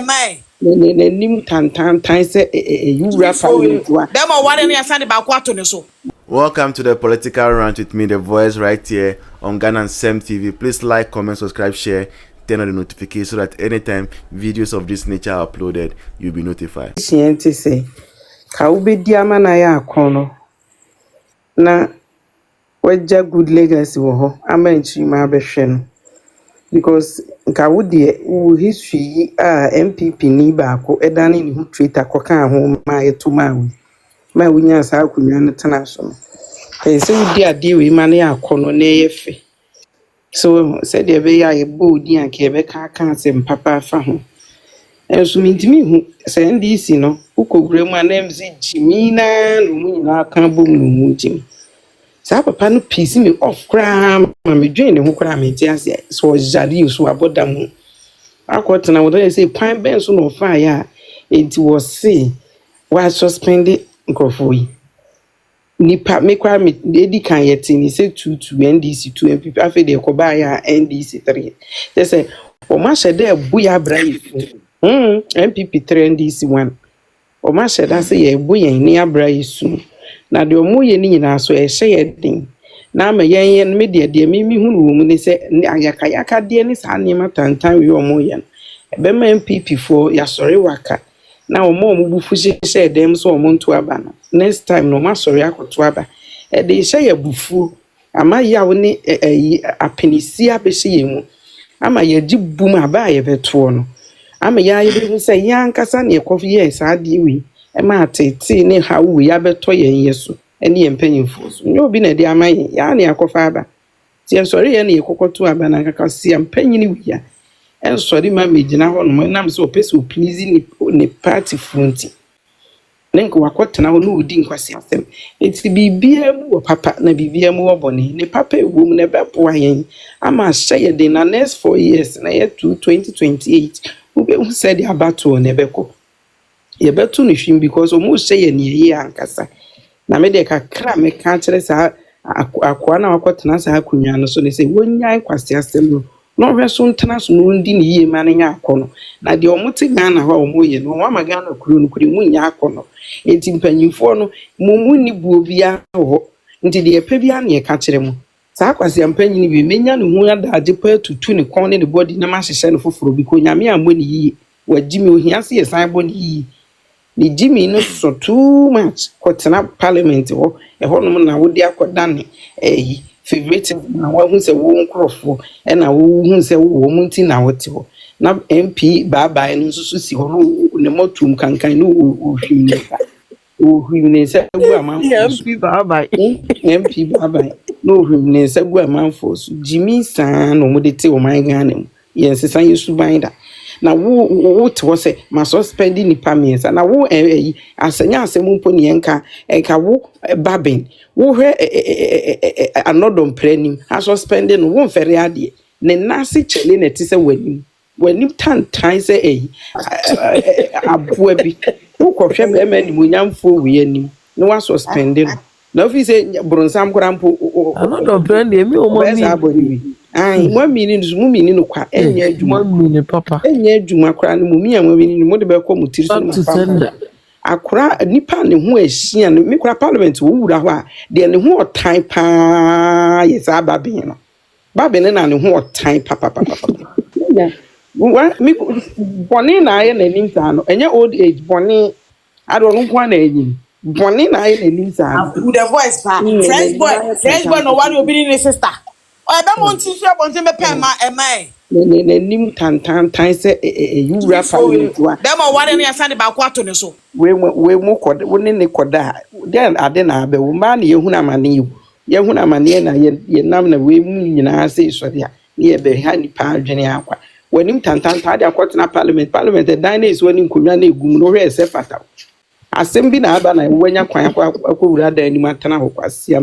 mai nim tantan say you rap them are one and send about quarter so. Welcome to the Political Rant with me, the voice, right here on Ghana Sem TV. Please like, comment, subscribe, share, turn on the notification so that anytime videos of this nature are uploaded, you'll be notified. Shiente say, Kaubedi amana ya kono na waja good legacy wo ho ama nchima abehwe no because nkawudie wo history MPP ni baako edane ni hu traitor koka ho ma yetuma ma wunya sa akunwa no tena so no kayse wudi ade we ma na ya kono na yefe so said de be ya ebo odi anke be ka asem papa fa ho enso mintimi hu se NDC no ukogure mu anamzi jimina no mu nyina aka bom no mu jim sa papa no pisi me off cram ma me dwen ne ho kra me ti ase so jari so aboda mu akotena wo dey say kwan ben so no fa ya enti was say wa suspend nkrofo yi nipa me kwa me edi kan yeti ni say 2 NDC 2 MPP afi de ko ba ya NDC 3 they say o ma shede buya brai MPP 3 NDC 1 o ma shede say ye buya ni abrai su na de omo ye ni nyina so e hye ye din na ma yen me de me hunu wo mu ni say ayaka de ni sa ni matantan wi omo ye be ma MPP for ya sori waka na omo bufu hye dem so omo nto aba no next time no ma sori akoto aba e de hye ye bufu ama ya wo ni apenisi abehye ye mu ama ye gibum aba ye beto no ama ya ye be say yankasa na ekofi ye sa de wi e ma tete ne hawo ya beto ye yeso ene ye mpanyimfo so nyo bi na de ama ye ya na yakofa aba ti en sori ye na ye kokoto aba na kaka si ampanyini wi ya en sori ma megina ho no nam so peso please ni party front nenko wakotena ho no udi nkwasi asem eti bibia mu wo papa na bibia mu wo bone ne papa ewo mu na bebo ayen ama hye de na next 4 years na ye 2028 ube hu said abato ne beko ye beto no hwim because o mu hye ne ye ankasa na me de kakra me ka kire sa akwa na wakotena sa akunwa no so ne se wonyan kwasi asem no no hweso ntena so no ndi ne yie ma ne nya akono na de omote Ghana ho omoye no wa ma Ghana kuru no kuri mu nya akono enti mpanyimfo no mumu ni buo bia ho nti de epa bia na ye ka kire mu sa kwase mpanyini bi menya no hu adaje pa tutu ne kon ne ne body na ma hyehye no foforo bi ko nyame ammo ne yie wagimi ohia se ye san bo ne yie ni jimi no so too much kotena parliament ho e ho no na wodi akoda ne favorite na wa hu se wo nkrofo e na wo hu se wo mu nti na wote ho na MP baba no so si ho no ne motum kankan no ohwimne se gu amanfo MP baba MP baba no ohwimne se gu amanfo so jimi san no mo de te o man Ghana mu yensesan yesu banda na wo to say ma suspend ni pamiensa na wo asenya asemu mpo ne enka wo babin wo hwe anodom pranim a suspend no wo mfere ade ne nasi chele ne ti se wanim tantan se abua bi wo kohwe be ma ni munyamfo wi anim no wa suspend no na ofi se bronsam korampo anodom pranim mi o mo mi ai mo mini no kwa enye adwuma mini papa enye adwuma kra no mumi a mo mini no mo de be ko mutiri so no papa akra nipa ne ho ahia no me kra parliament wo wura ho a de ne ho otan pa yesa babin no babin na ne ho otan papa ya wa mi boni na aye na nim sa no enye old age boni ado no kwa na enyim boni na aye na nim sa with the voice pa fresh boy no one obi ni sister o ebe mo nti hwe bonte me pen ma ema ne nim tantan say you rap them are one and send about quarter ne so we mo kod woni ne koda den ade na be wo ma na yehunu amane yehunu amane na ye nam na we mu nyina se so dia ne ye be ha nipa adwene akwa wanim tantan ade akotena parliament dan na is woni nkonwa na egum no hwe se fata asem bi na aba na wanya kwan akwa wura dan ni matana ho kwase